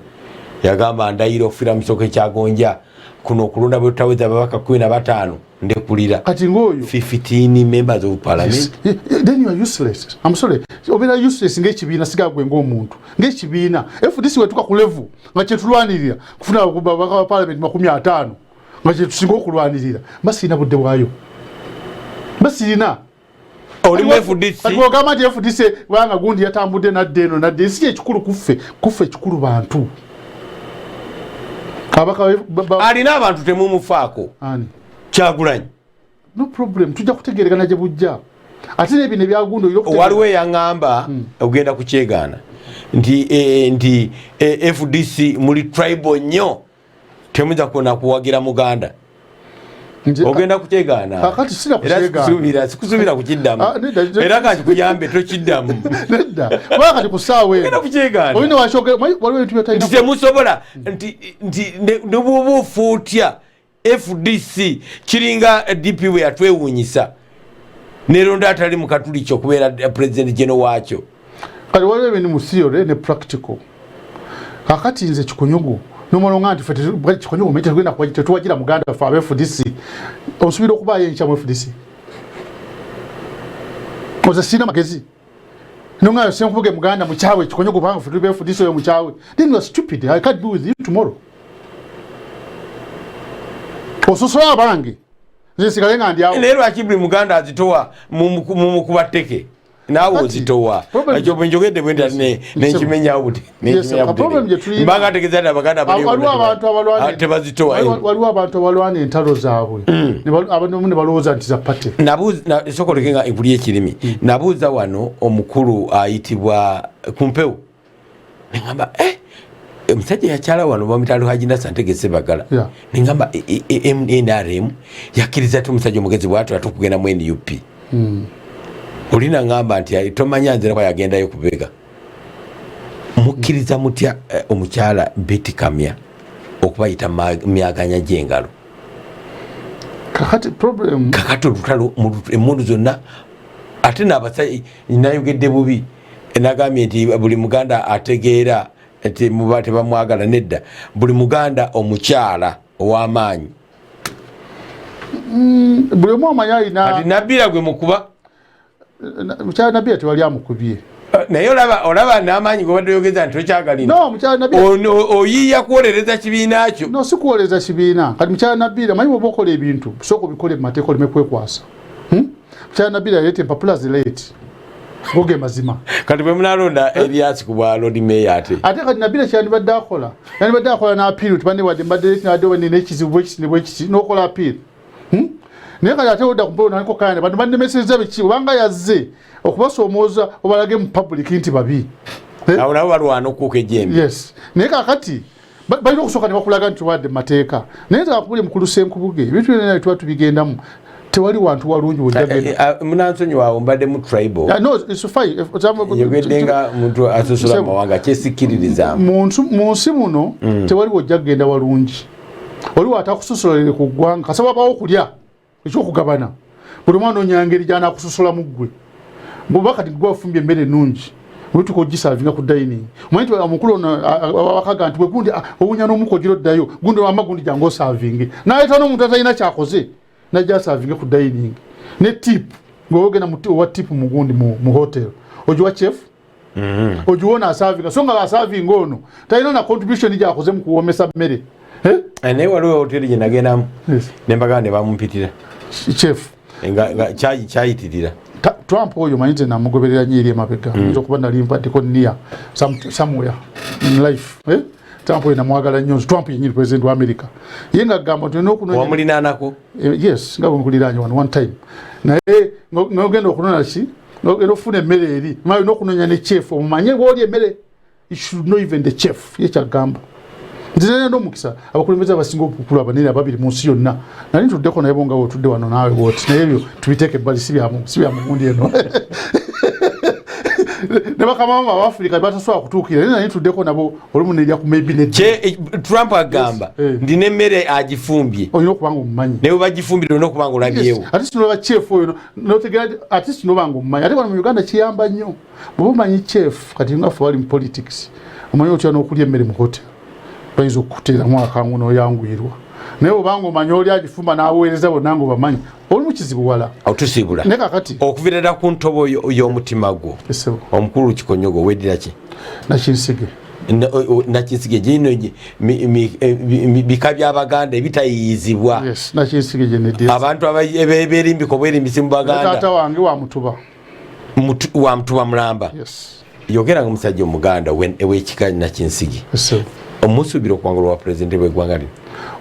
yagamba ndayira okufira musoko ekyagonja kuno okulonda bwe tutaweza ababaka 15 ndekulira kati ngoyo 15 members of parliament yes. Then you are useless. I'm sorry obera useless ng'ekibiina sigagwe ng'omuntu ng'ekibiina FDC wetuka ku level nga kyetulwanirira kufuna ababaka ba parliament 50 nga kyetusinga okulwanirira basina budde bwayo basina olimu FDC agogamba nti FDC wanga gundi yatambudde nadde eno nadde si ekikulu kuffe ekikulu bantu alina abantu temumufaako ani Kyagulanyi no problem tujja kutegerekana gye bujja ate nebino byagundo waliwo eyangamba ogenda kukyegaana nti FDC muli tribal nnyo temujja kuona kuwagira muganda ogenda kukyegaana kakati sira kukyegaana sikusubira kukiddamu era kati kuyambe tokiddamu nedda wakati kusaawe ogenda kukyegaana oyina washoke waliwo ebintu byotayina temusobola nti nebubufuutya FDC kiringa DP we atwewunyisa neronda atali mukatuli kyo kubeera president general wakyo kali waliwo ebintu mu theory ne practical kakati nze kikunyugu nomolonga nti fete kikunyugu mete tugenda kwajita tuwagira muganda fa FDC osubira okubaye encha mu FDC oza sina magezi nonga yo senkuge muganda mu kyawe kikunyugu banga fete FDC yo mu kyawe then you are stupid. I can't be with you tomorrow ososola abange nzisigale nga ndi awo lero akibuli muganda azitowa mu kubateke nawo ozitowa ekyo bwenjogedde bwenda nekimenya buti mbanga ategeza abaganda waliwo abantu abalwana entalo zaabwe abantu ne balowooza nti za pate sokolekenga enkuli ekirimi nabuuza wano omukulu ayitibwa kumpewo nengamba omusajja yakyala wano bamitalo hajina santegese bagala nengamba NRM yakkiriza ti omusajja omugezi bwatu atukugenda mu NUP olina ngamba nti tomanya nzira kwa yagendayo kubega mukkiriza mutya omukyala Betty Kamya okubayita myaganya gy'engalo kakati problem kakati olutalo emundu zonna ate n'abasajja nayogedde bubi nagambye nti buli muganda ategeera nti mubate bamwagala nedda buli muganda omukyala ow'amaanyi buli omu amanyi alina ati nabira gwe mukuba mukyala nabira tewali amukubye naye olaba n'amaanyi gwe badde oyogeza nti tokyagalina no mukyala nabira oyiiya kuwolereza kibiina kyo no si kuwolereza kibiina kati mukyala nabira manyi bwoba okola ebintu sooka obikole mu mateeka oleme kwekwasa Chana bila lete papula zilete goge mazima kati bwe munalonda Elias ku bwalo di meya ate kati nabila cyane badakola yani badakola na appeal tubande wadde mbadde na do ne kizibu ekisi nokola appeal naye kati ate odda kumpona niko kayane bantu bande message zabichi wanga yazze okubasomooza obalage mu public nti babi awo nabo balwana okuuka ejjembe yes naye kakati balina okusooka ne bakulaga nti wadde mateeka naye takakubule mukulu Senkubuge ebintu byonna tuba tubigendamu tewali wantu walungi wojjagenda munansonyi waawo mbadde mu tribal no it's fine yogeddenga muntu asosola mawanga kyesikiririzaamu mu nsi muno tewali wojjagenda walungi waliwo atakusosolere ku ggwanga kasaba bawo okulya ekyokugabana buli mwana onyangeri gy'anaakusosola mu ggwe bwoba kati gwe wafumbye emmere ennungi wetuka ogisavinga ku dining omanyi omukulu wakaga nti gundi owunya n'omukogero ddayo gundi wama gundi jangu osavinge naleeta n'omuntu atalina kyakoze najja asavinge ku dining ne tip ng'ogenda wa tip mu gundi mu hotel ogiwa chef ogiwona asavinga so nga asavinga ono talina na contribution gyakoze mu kuwomesa mmere naye waliwo hoteri gye nagendamu nembagaa ne bamumpitira chef nga kyayitirira Trump oyo manyize namugoberera nyi eri emabega okuba nali mpaddeko niya somewhere in life Trump oyo namwagala nnyo Trump yenyini president wa America ye nga gamba tulina okunonya wamulinanako yes nga bwemukuliranye one time naye ngogenda okunona ki ngogenda ofuna emmere eri mayo n'okunonya ne chef omumanye bwoli emmere you should know even the chef ye kyagamba nzirana n'omukisa abakulembeze abasinga obukulu abanene ababiri mu nsi yonna nali ntuddeko naye bonga otudde wano naawe woti naye ebyo tubiteeke ebbali si bya mugundi eno ne bakamama abafrika batasobola kutuukira naye nali ntuddeko nabo olumu nerya ku maybe ne Trump agamba ndi n'emmere agifumbye olina okubanga omumanyi naye bagifumbire olina okubanga olabyewo ate kino ba chef oyo notegera ate kino banga omumanyi ate wano mu Uganda kiyamba nnyo bwe omanyi chef kati ngafe wali mu politics omanyi otya n'okulya emmere mu hotel bayinza okukutera mwaka nguno oyangwirwa naye obanga omanyi oli agifumba n'aweereza bonna nga obamanyi oli mu kizibu wala otusibula naye kakati okuvirira ku ntobo y'omutima gwo omukulu Kikonyogo weddira ki nakinsige gino bika by'Abaganda ebitayiyizibwa abantu aberimbika obwerimbisi mu Baganda taata wange wa mutuba mulamba yogera nga omusajja omuganda ew'ekika Nakinsige omusubira okuwangula wa pulezidenti bw'eggwanga lino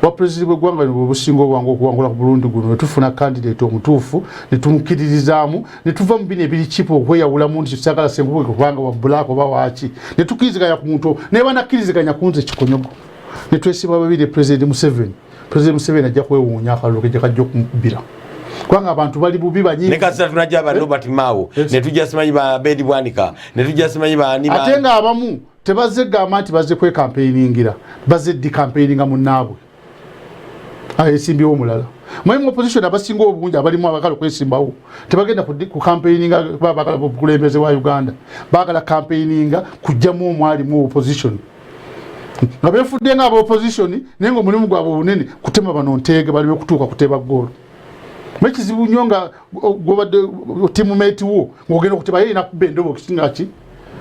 wa pulezidenti bw'eggwanga lino bwebusinga obwangu okuwangula ku Burundi guno ne tufuna kandidate omutuufu ne tumukiririzaamu ne tuva mu bino ebiri kipu okweyawulamu nti tusagala Senkubuge kubanga wa black oba waaki ne tukkiriziganya ku muntu naye banakkiriziganya ku nze Kikonyogo ne twesiba babiri President Museveni ajja kwewuunya akalulu ke kajja okumukubira kubanga abantu bali bubi banyingi ne kasita tunajja ba Robert Mao ne tujja simanyi ba Bedi Bwanika ne tujja simanyi ba Anima ate nga abamu tebazze gamba nti bazze kwekampeyiningira bazze dikampeyinga munnaabwe esimbiwo omulala mwenye opposition abasinga obungi abalimu abagala okwesimbawo tebagenda ku kampeyininga bagala obukulembeze wa Uganda bagala kampeyininga kujjamu omwalimu opposition nga befudde nga opposition naye nga omulimu gwabwe obunene kutema bano nteege baliwe kutuuka kuteeba ggoolo mekizibu nnyo nga gwobadde teammate wo ng'ogenda okuteba ye nakuba endobo kisingaki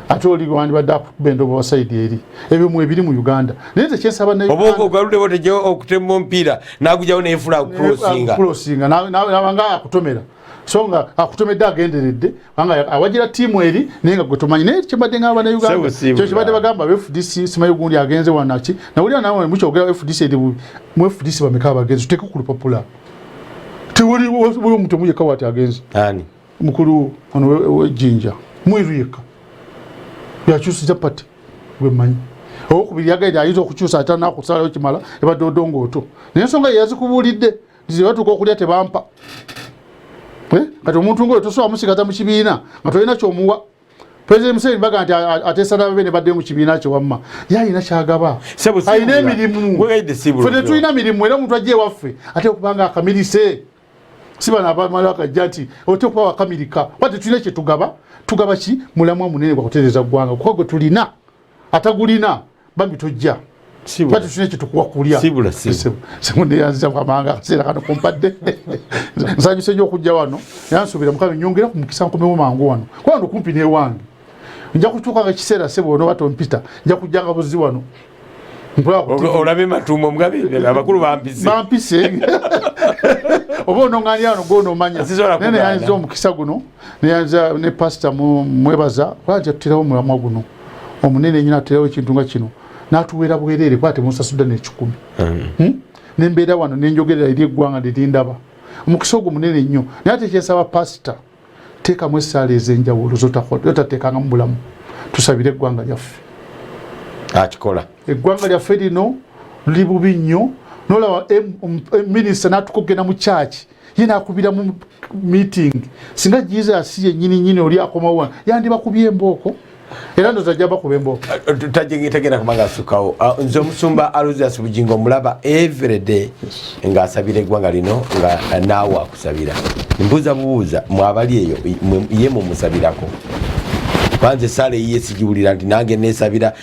ate oli wandi badde akuba endobo wa sayidi eri ebyo mu ebiri mu Uganda naye tekyensaba naye oba ogaluddewo tejja okutema omupiira n'agujjawo nefula crossinga nabanga akutomera so nga akutomedde agenderedde kubanga awagira ttiimu eri naye nga gwe tomanyi naye kyembadde ngamba ne Uganda kyo kibadde bagamba FDC simayi gundi agenze wanaki nawulira nawe mukyogera FDC eri mu FDC bameka abagenzi tuteeke ku lupapula tewali omuntu omuyeka wati agenze ani mukulu ono w'ejjinja mwiru yekka yakyusiza pati gwemanyi okubiri yagaire ayinza okukyusa ate nakusalayo kimala ebadde odongooto naye ensonga yazikubuulidde zebatuuka okulya tebampa kati omuntu ngaoyo tosobola musigaza mu kibiina nga tolina kyomuwa President Museveni baga nti ateesana babe ne badde mu kibiina kye wamma ye alina kyagaba alina emirimu ffe tulina mirimu era omuntu ajja ewaffe ate okubanga akamirise si bano abamala akajja nti ote okuba wakamirika wate tulina kyetugaba tugaba ki mulamwa munene gwakutereeza ggwanga kuba gwe tulina atagulina bambi tojja bati tulina kyetukuwa kulya semundeyanziza kwamanga akaseera kano kumpadde nsanyuse nnyo okujja wano yansuubira mukama nyongera ku mukisa nkomewo mangu wano kuba wano kumpi n'ewange nja kutuuka nga kiseera sebo ono batompita nja kujjanga buzi wano olabe matumo mugabe abakulu bampise oba ononganya no gono manya nene yanzo omukisa guno ne yanza ne pastor mwebaza kwaje tutirawo mulamwa guno omunene nyina tutirawo ekintu nga kino natuwera bwerere kwate musasuda ne 10 nembeera wano nenjogerera eri eggwanga lirindaba omukisa ogwo munene nnyo naye ate kyensaba pastor teekamu essaala ez'enjawulo zotateekanga mu bulamu tusabire eggwanga lyaffe akikola eggwanga lyaffe lino luli bubi nnyo nolaba minisita n'atukogenda mu kyaki ye naakubira mu meeting singa Jesus yennyini oli akomawo yandibakubye embooko era ndoza jaba kubembo tajegera kumanga sukawo nzo musumba Aloysius Bujingo mulaba every day nga asabire gwanga lino nga nawo akusabira mbuza buuza mwabali eyo ye mu musabirako kwanze sale yesi jiwulira ndi nange nesabira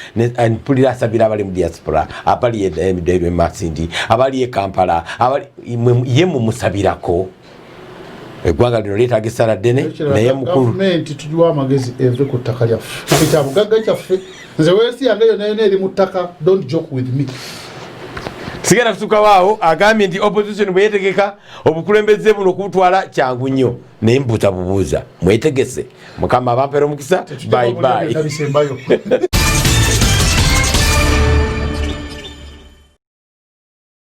mpulira asabira abali mu diaspora abali edebe Masindi abali e Kampala abali ye mu musabirako egwanga lino leta gisala dene naye mukuru government tujuwa amagezi eve ku ttaka lyaffe kitabo gagga kyaffe nze wesi yange nayo eri mu ttaka don't joke with me sigera kusuka wao agambye nti opposition bweyetegeka obukulembeze buno okutwala kyangu nnyo naye mbuuza bubuuza mwetegese mukama abampera omukisa bye bye